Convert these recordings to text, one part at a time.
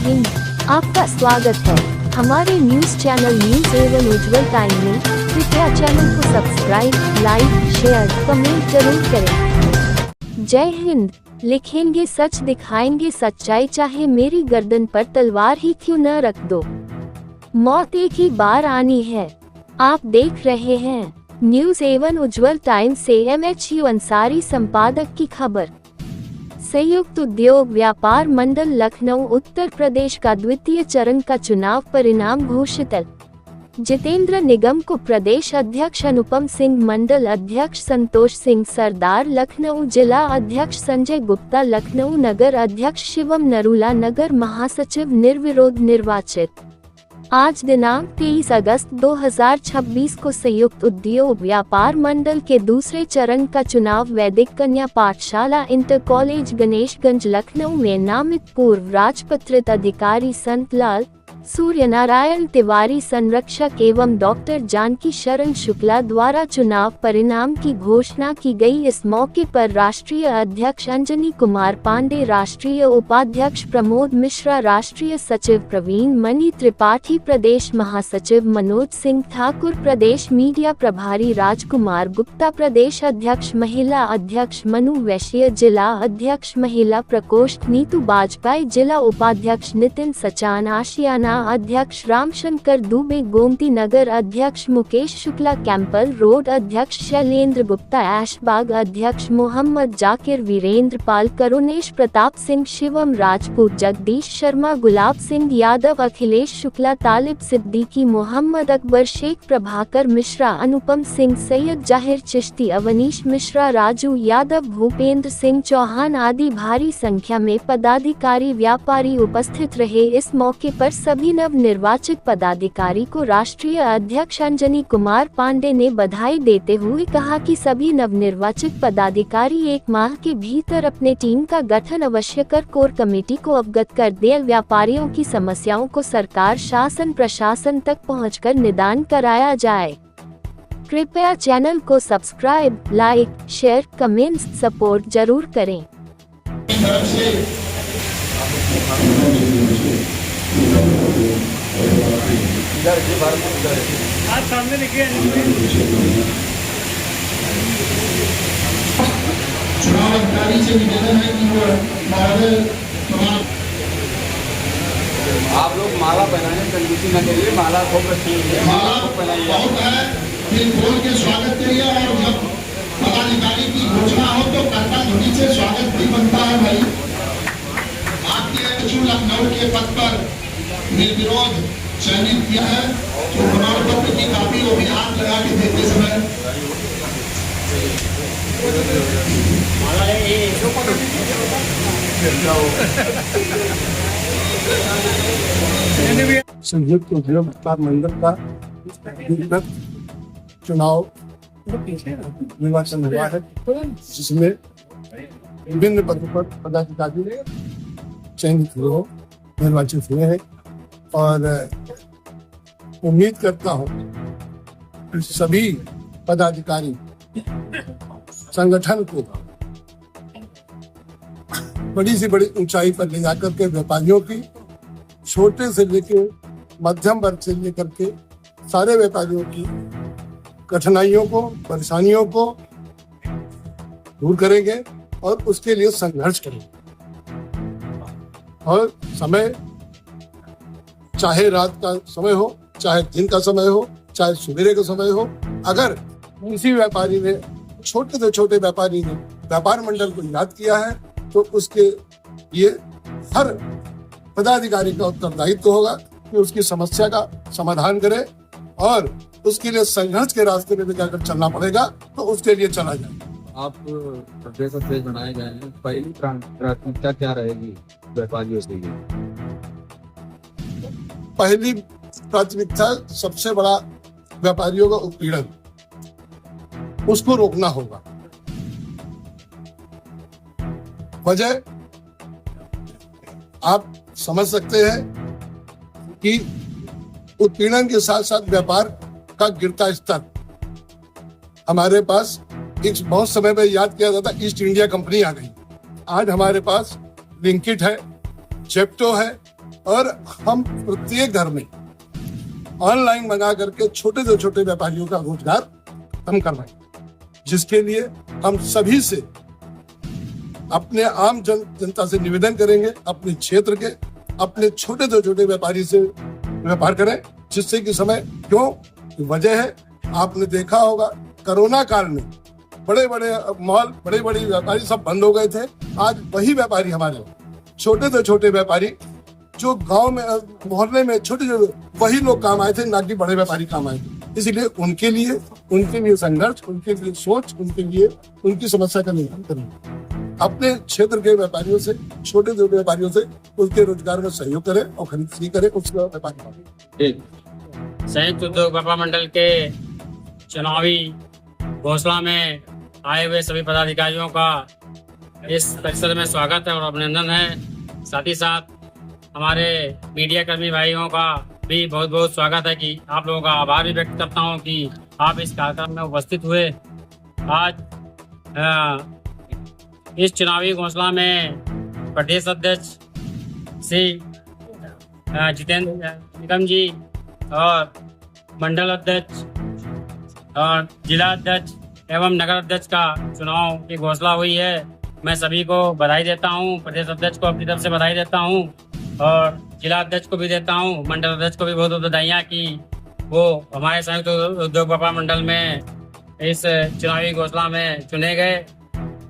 हिंद, आपका स्वागत है हमारे न्यूज चैनल न्यूज एवं उज्जवल टाइम में। कृपया चैनल को सब्सक्राइब, लाइक, शेयर, कमेंट जरूर करें। जय हिंद। लिखेंगे सच, दिखाएंगे सच्चाई, चाहे मेरी गर्दन पर तलवार ही क्यों न रख दो। मौत एक ही बार आनी है। आप देख रहे हैं न्यूज एवं उज्जवल टाइम से MHU अंसारी संपादक की खबर। संयुक्त उद्योग व्यापार मंडल लखनऊ उत्तर प्रदेश का द्वितीय चरण का चुनाव परिणाम घोषित। जितेंद्र निगम को प्रदेश अध्यक्ष अनुपम सिंह, मंडल अध्यक्ष संतोष सिंह सरदार लखनऊ, जिला अध्यक्ष संजय गुप्ता लखनऊ, नगर अध्यक्ष शिवम नरूला, नगर महासचिव निर्विरोध निर्वाचित। आज दिनांक 23 अगस्त 2026 को संयुक्त उद्योग व्यापार मंडल के दूसरे चरण का चुनाव वैदिक कन्या पाठशाला इंटर कॉलेज गणेशगंज लखनऊ में नामित पूर्व राजपत्रित अधिकारी संत लाल सूर्यनारायण तिवारी संरक्षक एवं डॉक्टर जानकी शरण शुक्ला द्वारा चुनाव परिणाम की घोषणा की गई। इस मौके पर राष्ट्रीय अध्यक्ष अंजनी कुमार पांडे, राष्ट्रीय उपाध्यक्ष प्रमोद मिश्रा, राष्ट्रीय सचिव प्रवीण मणि त्रिपाठी, प्रदेश महासचिव मनोज सिंह ठाकुर, प्रदेश मीडिया प्रभारी राजकुमार गुप्ता, प्रदेश अध्यक्ष महिला अध्यक्ष मनु वैश्य, जिला अध्यक्ष महिला प्रकोष्ठ नीतू बाजपेयी, जिला उपाध्यक्ष नितिन सचान, आशियाना अध्यक्ष रामशंकर दुबे, गोमती नगर अध्यक्ष मुकेश शुक्ला, कैंपल रोड अध्यक्ष शैलेंद्र गुप्ता, ऐशबाग अध्यक्ष मोहम्मद जाकिर, वीरेंद्र पाल, करुणेश प्रताप सिंह, शिवम राजपूत, जगदीश शर्मा, गुलाब सिंह यादव, अखिलेश शुक्ला, तालिब सिद्दीकी, मोहम्मद अकबर शेख, प्रभाकर मिश्रा, अनुपम सिंह, सैयद जाहिर चिश्ती, अवनीश मिश्रा, राजू यादव, भूपेंद्र सिंह चौहान आदि भारी संख्या में पदाधिकारी व्यापारी उपस्थित रहे। इस मौके पर सभी नव निर्वाचित पदाधिकारी को राष्ट्रीय अध्यक्ष अंजनी कुमार पांडे ने बधाई देते हुए कहा कि सभी नवनिर्वाचित पदाधिकारी 1 माह के भीतर अपने टीम का गठन अवश्य कर कोर कमेटी को अवगत कर दे। व्यापारियों की समस्याओं को सरकार शासन प्रशासन तक पहुंचकर निदान कराया जाए। कृपया चैनल को subscribe, like, share, comments, support जरूर करें। आज सामने लिखे चुनाव अधिकारी से निवेदन है कि वो आप लोग माला पहनाने कंजूसी न करिए, माला खूब रखिए, माला बहुत है, फिर बोल के स्वागत करिए। और जब पदाधिकारी की घोषणा हो तो कर्ता ध्वनि से स्वागत भी बनता है। भाई आपके लखनऊ के पद पर निर्विरोध चयनित किया है, तो प्रमाण पत्र की कापी वो भी हाथ लगा के देते समय संयुक्त उद्योग व्यापार मंडल का चुनाव निर्वाचन हुआ है, जिसमें विभिन्न पदों पर पदाधिकारी चयनित हुए, निर्वाचित हुए हैं। और उम्मीद करता हूं कि सभी पदाधिकारी संगठन को बड़ी से बड़ी ऊंचाई पर ले जाकर के व्यापारियों की, छोटे से लेकर मध्यम वर्ग से लेकर के सारे व्यापारियों की कठिनाइयों को, परेशानियों को दूर करेंगे और उसके लिए संघर्ष करेंगे। और समय चाहे रात का समय हो, चाहे दिन का समय हो, चाहे सवेरे का समय हो, अगर किसी व्यापारी ने, छोटे से छोटे व्यापारी ने व्यापार मंडल को याद किया है तो उसके लिए हर पदाधिकारी का उत्तरदायित्व होगा कि उसकी समस्या का समाधान करे और उसके लिए संघर्ष के रास्ते में जाकर चलना पड़ेगा तो उसके लिए चला जाए। आप प्रदेश अध्यक्ष बनाए गए हैं, पहली प्राथमिकता क्या रहेगी व्यापारियों के लिए? पहली प्राथमिकता सबसे बड़ा व्यापारियों का उत्पीड़न, उसको रोकना होगा। वजह आप समझ सकते हैं कि उत्पीड़न के साथ साथ व्यापार का गिरता स्तर। हमारे पास एक बहुत समय में याद किया जाता ईस्ट इंडिया कंपनी आ गई। आज हमारे पास ब्लिंकिट है, जेप्टो है और हम प्रत्येक घर में ऑनलाइन मंगा करके छोटे से छोटे व्यापारियों का रोजगार खत्म करवाएं, जिसके लिए हम सभी से अपने आम जनता से निवेदन करेंगे, अपने क्षेत्र के अपने छोटे से छोटे व्यापारी से व्यापार करें, जिससे कि समय क्यों वजह है आपने देखा होगा कोरोना काल में बड़े बड़े मॉल बड़े बड़े व्यापारी सब बंद हो गए थे। आज वही व्यापारी हमारे छोटे से छोटे व्यापारी जो गांव में मोहल्ले में छोटे छोटे वही लोग काम आए थे, ना कि बड़े व्यापारी काम आए थे। इसलिए उनके लिए संघर्ष, उनके लिए सोच, उनके लिए उनकी समस्या का निदान करें। अपने क्षेत्र के व्यापारियों से छोटे छोटे व्यापारियों से उसके रोजगार में सहयोग करें और खरीद करें उसका व्यापारी। संयुक्त उद्योग व्यापार मंडल के चुनावी घोषणा में आए हुए सभी पदाधिकारियों का इस परिसर में स्वागत है और अभिनंदन है। साथ ही साथ हमारे मीडिया कर्मी भाइयों का भी बहुत बहुत स्वागत है कि आप लोगों का आभार भी व्यक्त करता हूं कि आप इस कार्यक्रम में उपस्थित हुए। आज इस चुनावी घोषणा में प्रदेश अध्यक्ष श्री जितेंद्र निगम जी और मंडल अध्यक्ष और जिला अध्यक्ष एवं नगर अध्यक्ष का चुनाव की घोषणा हुई है। मैं सभी को बधाई देता हूं, प्रदेश अध्यक्ष को अपनी तरफ से बधाई देता हूं और जिला अध्यक्ष को भी देता हूं, मंडल अध्यक्ष को भी बहुत बहुत बधाइयाँ कि वो हमारे संयुक्त उद्योग व्यापार मंडल में इस चुनावी घोषणा में चुने गए।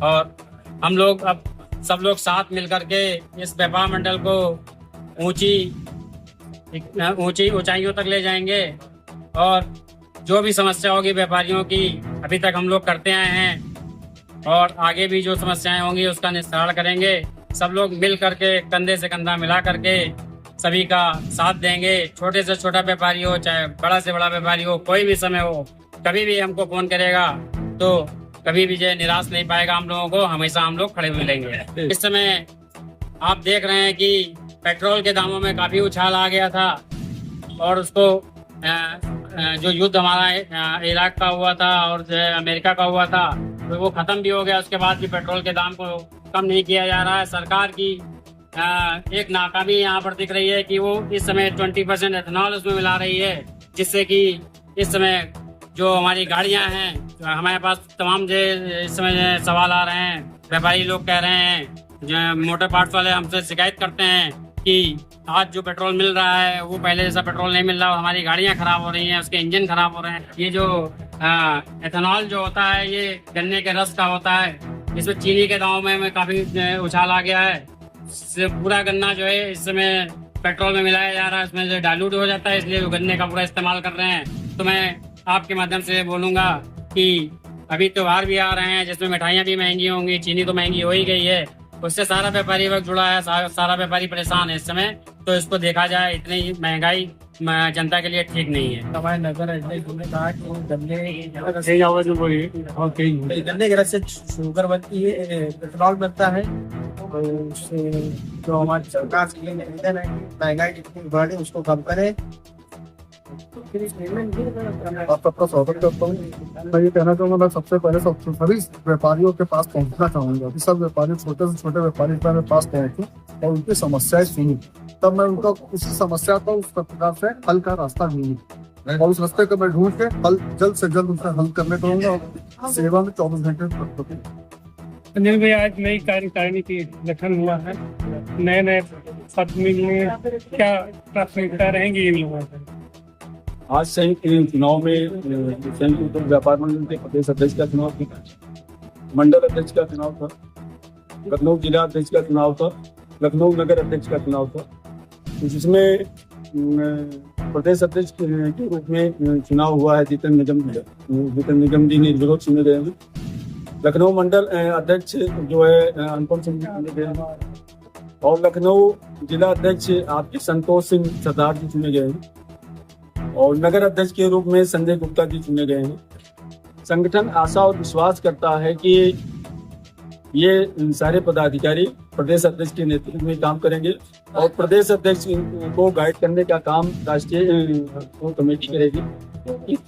और हम लोग अब सब लोग साथ मिल करके इस व्यापार मंडल को ऊंची ऊंचाइयों तक ले जाएंगे और जो भी समस्या होगी व्यापारियों की अभी तक हम लोग करते आए हैं और आगे भी जो समस्याएं होंगी उसका निस्तारण करेंगे। सब लोग मिल करके कंधे से कंधा मिला करके सभी का साथ देंगे। छोटे से छोटा व्यापारी हो चाहे बड़ा से बड़ा व्यापारी हो, कोई भी समय हो, कभी भी हमको फोन करेगा तो कभी भी जो निराश नहीं पाएगा हम लोगों को, हमेशा हम लोग खड़े मिलेंगे। इस समय आप देख रहे हैं कि पेट्रोल के दामों में काफी उछाल आ गया था और उसको जो युद्ध हमारा इराक का हुआ था और जो अमेरिका का हुआ था तो वो खत्म भी हो गया। उसके बाद भी पेट्रोल के दाम को कम नहीं किया जा रहा है। सरकार की एक नाकामी यहाँ पर दिख रही है कि वो इस समय 20% एथेनॉल उसमें मिला रही है, जिससे कि इस समय जो हमारी गाड़ियां हैं हमारे पास तमाम जो इस समय सवाल आ रहे हैं। व्यापारी लोग कह रहे हैं, जो मोटर पार्ट्स वाले हमसे शिकायत करते हैं कि आज जो पेट्रोल मिल रहा है वो पहले जैसा पेट्रोल नहीं मिल रहा और हमारी गाड़ियां खराब हो रही हैं, उसके इंजन खराब हो रहे हैं। ये जो एथेनॉल जो होता है ये गन्ने के रस का होता है, इसमें चीनी के दामों में काफी उछाल आ गया है। पूरा गन्ना जो है इस समय पेट्रोल में मिलाया जा रहा है, इसमें जो डाइल्यूट हो जाता है, इसलिए वो गन्ने का पूरा इस्तेमाल कर रहे हैं। तो मैं आपके माध्यम से बोलूंगा कि अभी त्योहार भी आ रहे हैं जिसमें मिठाइयाँ भी महंगी होंगी, चीनी तो महंगी हो ही गई है, उससे सारा व्यापारी वर्ग जुड़ा है, सारा व्यापारी परेशान है इस समय। तो इसको देखा जाए इतनी महंगाई जनता के लिए ठीक नहीं है। हमारे नगर अध्यक्ष ने कहा कि गन्ने के रस से शुगर बनती है, पेट्रोल बनता है, उससे जो हमारी सरकार के लिए निवेदन है कि महंगाई जितनी बढ़े उसको कम करे। आप सबका स्वागत करता हूँ। मैं ये कहना चाहूँगा, सबसे पहले सभी व्यापारियों के पास पहुँचना चाहूँगा कि सब व्यापारी छोटे से छोटे व्यापारी मेरे पास पहुँचूं और उनकी समस्याएं सुनी, तब मैं उनका उस समस्या का उस प्रकार से हल का रास्ता ढूंढूं और उस रास्ते को मैं ढूंढ के हल जल्द से जल्द उनका हल करने कहूँगा। सेवा में 24 घंटे। अनिल भाई, आज नई कार्यकारिणी की गठन हुआ है, नए पद में क्या प्राथमिकता रहेंगी इन लोगों की? आज संयुक्त चुनाव में संयुक्त उद्योग व्यापार मंडल के प्रदेश अध्यक्ष का चुनाव था, मंडल अध्यक्ष का चुनाव था, लखनऊ जिला अध्यक्ष का चुनाव था, लखनऊ नगर अध्यक्ष का चुनाव था, जिसमें प्रदेश अध्यक्ष के रूप में चुनाव हुआ है जितेंद्र निगम जी निर्विरोध चुने गए हैं। लखनऊ मंडल अध्यक्ष जो है अनुपम सिंह जी चुने गए हैं और लखनऊ जिला अध्यक्ष आपके संतोष सिंह सरदार जी चुने गए हैं और नगर अध्यक्ष के रूप में संजय गुप्ता जी चुने गए हैं। संगठन आशा और विश्वास करता है कि ये सारे पदाधिकारी प्रदेश अध्यक्ष के नेतृत्व में काम करेंगे और प्रदेश अध्यक्ष को गाइड करने का काम राष्ट्रीय कमेटी करेगी,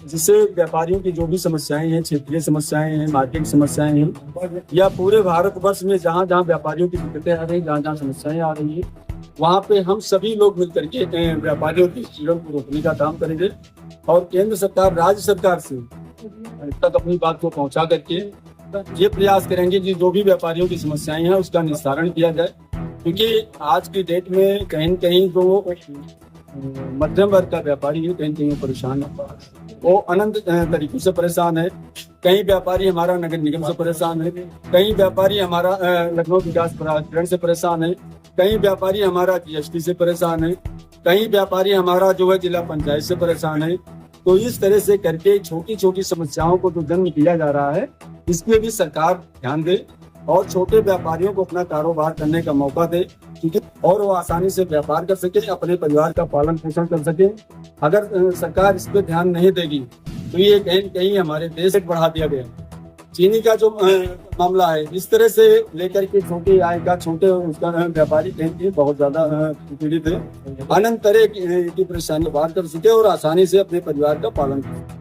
जिससे व्यापारियों की जो भी समस्याएं हैं, क्षेत्रीय समस्याएं हैं, मार्केट समस्याएं हैं या पूरे भारतवर्ष में जहां जहां व्यापारियों की दिक्कतें आ रही हैं, जहां जहां समस्याएं आ रही है, वहाँ पे हम सभी लोग मिलकर के व्यापारियों की पीड़न को रोकने का काम करेंगे और केंद्र सरकार राज्य सरकार से तक अपनी बात को पहुंचा करके ये प्रयास करेंगे कि जो भी व्यापारियों की समस्याएं हैं उसका निस्तारण किया जाए, क्योंकि आज की डेट में कहीं न कहीं जो मध्यम वर्ग का व्यापारी है कहीं कहीं परेशान है, वो अनंत तरीकों से परेशान है। कई व्यापारी हमारा नगर निगम से परेशान है, कई व्यापारी हमारा लखनऊ विकास प्राधिकरण से परेशान है, कई व्यापारी हमारा जीएसटी से परेशान है, कई व्यापारी हमारा जो है जिला पंचायत से परेशान है। तो इस तरह से करके छोटी छोटी समस्याओं को जो जन्म दिया जा रहा है इस पे भी सरकार ध्यान दे और छोटे व्यापारियों को अपना कारोबार करने का मौका दे, ठीक है, और वो आसानी से व्यापार कर सके, अपने परिवार का पालन पोषण कर सके। अगर सरकार इस पे ध्यान नहीं देगी तो ये कहीं कहीं हमारे देश को बढ़ा दिया गया। चीनी का जो मामला है इस तरह से लेकर के छोटे आय का छोटे उसका व्यापारी कहीं बहुत ज्यादा पीड़ित है, अनंत तरह की परेशानी पार कर सके और आसानी से अपने परिवार का पालन कर सके।